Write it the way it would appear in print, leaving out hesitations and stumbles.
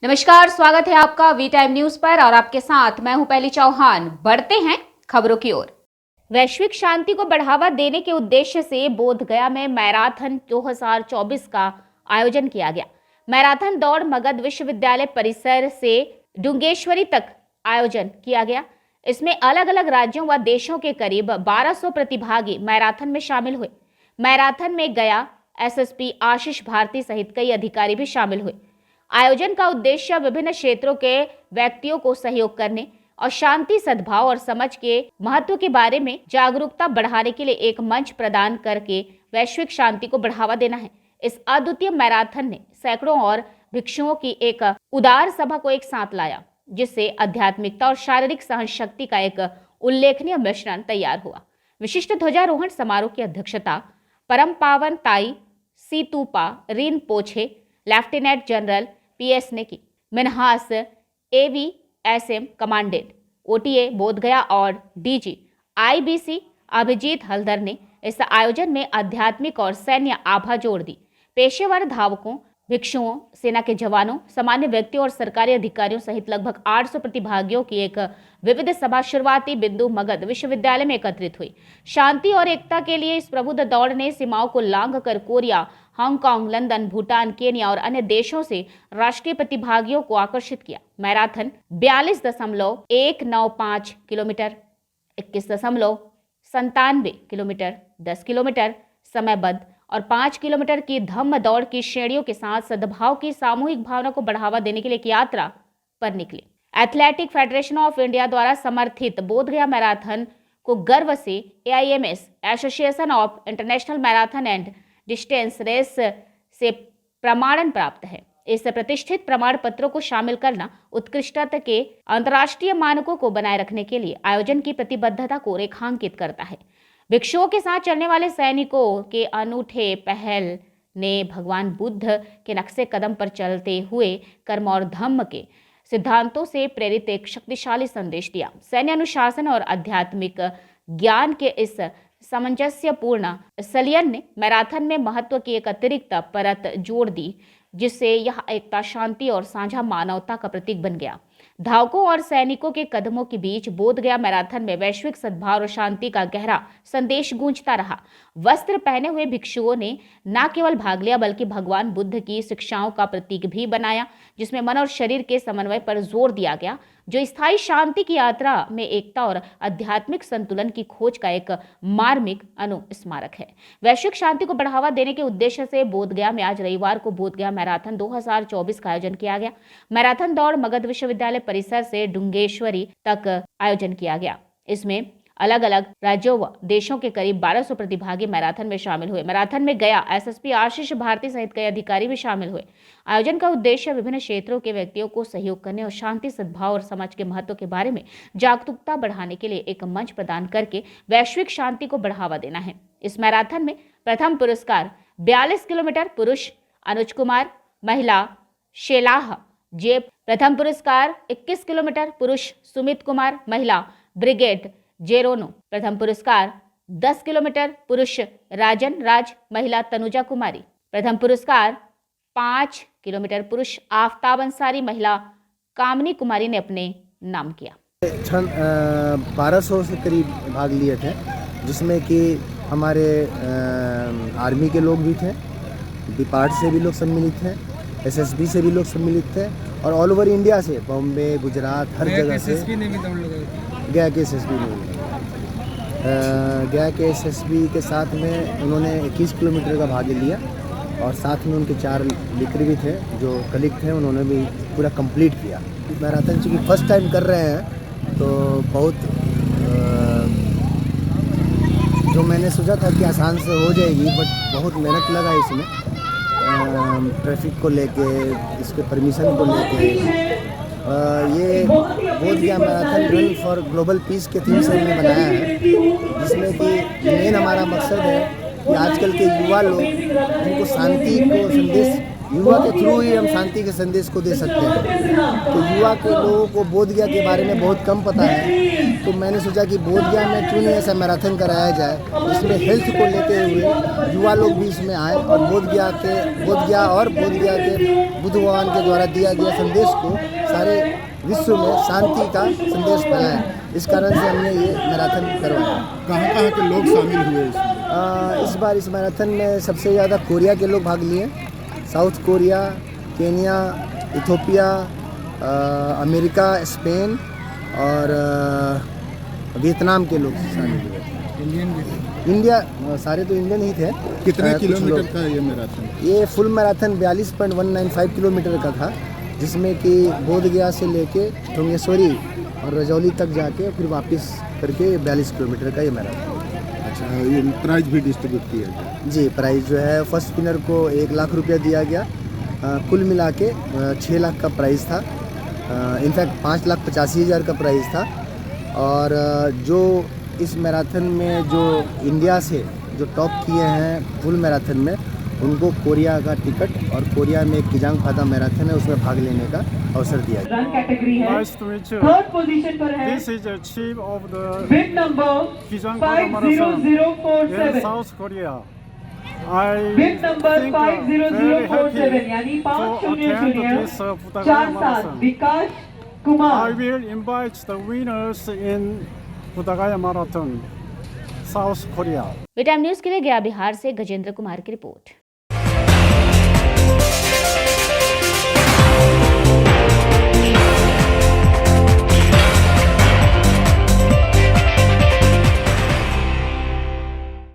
नमस्कार, स्वागत है आपका वी टाइम न्यूज पर और आपके साथ मैं हूं पहली चौहान। बढ़ते हैं खबरों की ओर। वैश्विक शांति को बढ़ावा देने के उद्देश्य से बोधगया में मैराथन 2024 का आयोजन किया गया। मैराथन दौड़ मगध विश्वविद्यालय परिसर से डुंगेश्वरी तक आयोजन किया गया। इसमें अलग अलग राज्यों व देशों के करीब 1200 प्रतिभागी मैराथन में शामिल हुए। मैराथन में गया एसएसपी आशीष भारती सहित कई अधिकारी भी शामिल हुए। आयोजन का उद्देश्य विभिन्न क्षेत्रों के व्यक्तियों को सहयोग करने और शांति, सद्भाव और समझ के महत्व के बारे में जागरूकता बढ़ाने के लिए एक मंच प्रदान करके वैश्विक शांति को बढ़ावा देना है। इस अद्वितीय मैराथन ने सैकड़ों और भिक्षुओं की एक उदार सभा को एक साथ लाया, जिससे आध्यात्मिकता और शारीरिक सहनशक्ति का एक उल्लेखनीय मिश्रण तैयार हुआ। विशिष्ट ध्वजारोहण समारोह की अध्यक्षता परम पावन Tai Situpa Rinpoche lieutenant general P S ने की। Minhas AVSM commandant OTA Bodhgaya और डीजी आईबीसी अभिजीत हल्दर ने इस आयोजन में आध्यात्मिक और सैन्य आभा जोड़ दी। पेशेवर धावकों, भिक्षुओं, सेना के जवानों, सामान्य व्यक्तियों और सरकारी अधिकारियों सहित लगभग 800 प्रतिभागियों की एक विविध सभा शुरुआती बिंदु मगध विश्वविद्यालय में एकत्रित हुई। शांति और एकता के लिए इस प्रबुद्ध दौड़ ने सीमाओं को लांघकर Korea, Hong Kong, London, Bhutan, Kenya और अन्य देशों से राष्ट्रीय प्रतिभागियों को आकर्षित किया। मैराथन 42.195 किलोमीटर, 21.97 किलोमीटर, 10 किलोमीटर समयबद्ध और 5 किलोमीटर की धम्म दौड़ की श्रेणियों के साथ सद्भाव की सामूहिक भावना को बढ़ावा देने के लिए एक यात्रा पर निकले। एथलेटिक फेडरेशन ऑफ इंडिया द्वारा समर्थित बोधगया मैराथन को गर्व से AIMS association of international marathon and distance race से प्रमाणन प्राप्त है। इस प्रतिष्ठित प्रमाण पत्रों को शामिल करना उत्कृष्टता के अंतर्राष्ट्रीय मानकों को बनाए रखने के लिए आयोजन की प्रतिबद्धता को रेखांकित करता है। भिक्षुओं के साथ चलने वाले सैनिकों के अनूठे पहल ने भगवान बुद्ध के नक्शे कदम पर चलते हुए कर्म और धम्म के सिद्धांतों से प्रेरित एक शक्तिशाली संदेश दिया। सैन्य अनुशासन और आध्यात्मिक ज्ञान के इस सामंजस्यपूर्ण संलयन ने मैराथन में महत्व की एक अतिरिक्त परत जोड़ दी, जिससे यह एकता, शांति और साझा मानवता का प्रतीक बन गया। धावकों और सैनिकों के कदमों के बीच बोधगया मैराथन में वैश्विक सद्भाव और शांति का गहरा संदेश गूंजता रहा। वस्त्र पहने हुए भिक्षुओं ने न केवल भाग लिया बल्कि भगवान बुद्ध की शिक्षाओं का प्रतीक भी बनाया, जिसमें मन और शरीर के समन्वय पर जोर दिया गया, जो स्थायी शांति की यात्रा में एकता और आध्यात्मिक संतुलन की खोज का एक मार्मिक अनुस्मारक है। वैश्विक शांति को बढ़ावा देने के उद्देश्य से बोधगया में आज रविवार को बोधगया मैराथन 2024 का आयोजन किया गया। मैराथन दौड़ मगध विश्वविद्यालय परिसर से डुंगेश्वरी तक आयोजन किया गया। इसमें अलग अलग राज्यों व देशों के करीब 1200 प्रतिभागी मैराथन में शामिल हुए। मैराथन में गया एसएसपी आशीष भारती सहित कई अधिकारी भी शामिल हुए। आयोजन का उद्देश्य विभिन्न क्षेत्रों के व्यक्तियों को सहयोग करने और शांति, सद्भाव और समाज के महत्व के बारे में जागरूकता बढ़ाने के लिए एक मंच प्रदान करके वैश्विक शांति को बढ़ावा देना है। इस मैराथन में प्रथम पुरस्कार 42 किलोमीटर पुरुष अनुज कुमार, महिला शेलाह जे। प्रथम पुरस्कार 21 किलोमीटर पुरुष सुमित कुमार, महिला ब्रिगेड जेरोनो। प्रथम पुरस्कार 10 किलोमीटर पुरुष राजन राज, महिला तनुजा कुमारी। प्रथम पुरस्कार 5 किलोमीटर पुरुष आफ्ताब अंसारी, महिला कामनी कुमारी ने अपने नाम किया। 1200 से करीब भाग लिए थे, जिसमें कि हमारे आर्मी के लोग भी थे, डिपार्ट से भी लोग सम्मिलित थे, एसएसबी से भी लोग सम्मिलित थे और ऑल ओवर इंडिया से, बॉम्बे, गुजरात, हर जगह से। गया के एसएसबी में गया के एसएसबी के साथ में उन्होंने 21 किलोमीटर का भाग लिया और साथ में उनके 4 मित्र भी थे जो कलीग थे, उन्होंने भी पूरा कंप्लीट किया। मैराथन चूँकि फर्स्ट टाइम कर रहे हैं तो बहुत जो मैंने सोचा था कि आसान से हो जाएगी, बट बहुत मेहनत लगा इसमें, ट्रैफिक को लेके, इसके परमिशन को लेके। ये Bodhgaya marathon run for global peace के थीम से हमने बनाया है, जिसमें कि मेन हमारा मकसद है कि आजकल के युवा लोग जिनको शांति को संदेश युवा के थ्रू ही हम शांति के संदेश को दे सकते हैं। तो युवा के लोगों को बोध गया के बारे में बहुत कम पता है, तो मैंने सोचा कि बोध गया में क्यों नहीं ऐसा मैराथन कराया जाए, जिसमें हेल्थ को लेते हुए युवा लोग भी इसमें आए और बोध गया के बुद्ध भगवान के द्वारा दिया गया संदेश को सारे विश्व में शांति का संदेश फैलाएं। इस कारण से हमने ये मैराथन करवाया। कहाँ के लोग शामिल हुए इसमें? इस बार इस मैराथन में सबसे ज़्यादा कोरिया के लोग भाग लिए, south Korea, Kenya, Ethiopia, America, Spain और वियतनाम के लोग शामिल हुए। इंडिया सारे तो इंडियन ही थे। कितने कुछ किलोमीटर लोग- का ये मैराथन? ये फुल मैराथन 42.195 किलोमीटर का था, जिसमें कि बोध गया से लेके ठोंगेश्वरी और रजौली तक जाके फिर वापस करके 42 किलोमीटर का ये मैराथन। अच्छा, ये प्राइज भी डिस्ट्रीब्यूट किया गया? जी, प्राइस जो है फर्स्ट विनर को 1 लाख रुपया दिया गया। कुल मिला के 6 लाख का प्राइस था। इनफैक्ट 5,85,000 का प्राइस था। और जो इस मैराथन में जो इंडिया से जो टॉप किए हैं फुल मैराथन में, उनको कोरिया का टिकट और कोरिया में एक किजांग फादा मैराथन है, उसमें भाग लेने का अवसर दिया गया। रन कैटेगरी है। Nice to meet you. Third position पर है This is the chief of the win number Kijang Marathon in 50047। South Korea. I win number think 50047 very यानी happy to attend 500 this Budagaya 4 7 Marathon. Vikas I Kumar. will invite the winners in Budagaya Marathon, South Korea. Way time news के लिए गया बिहार से गजेंद्र कुमार की report.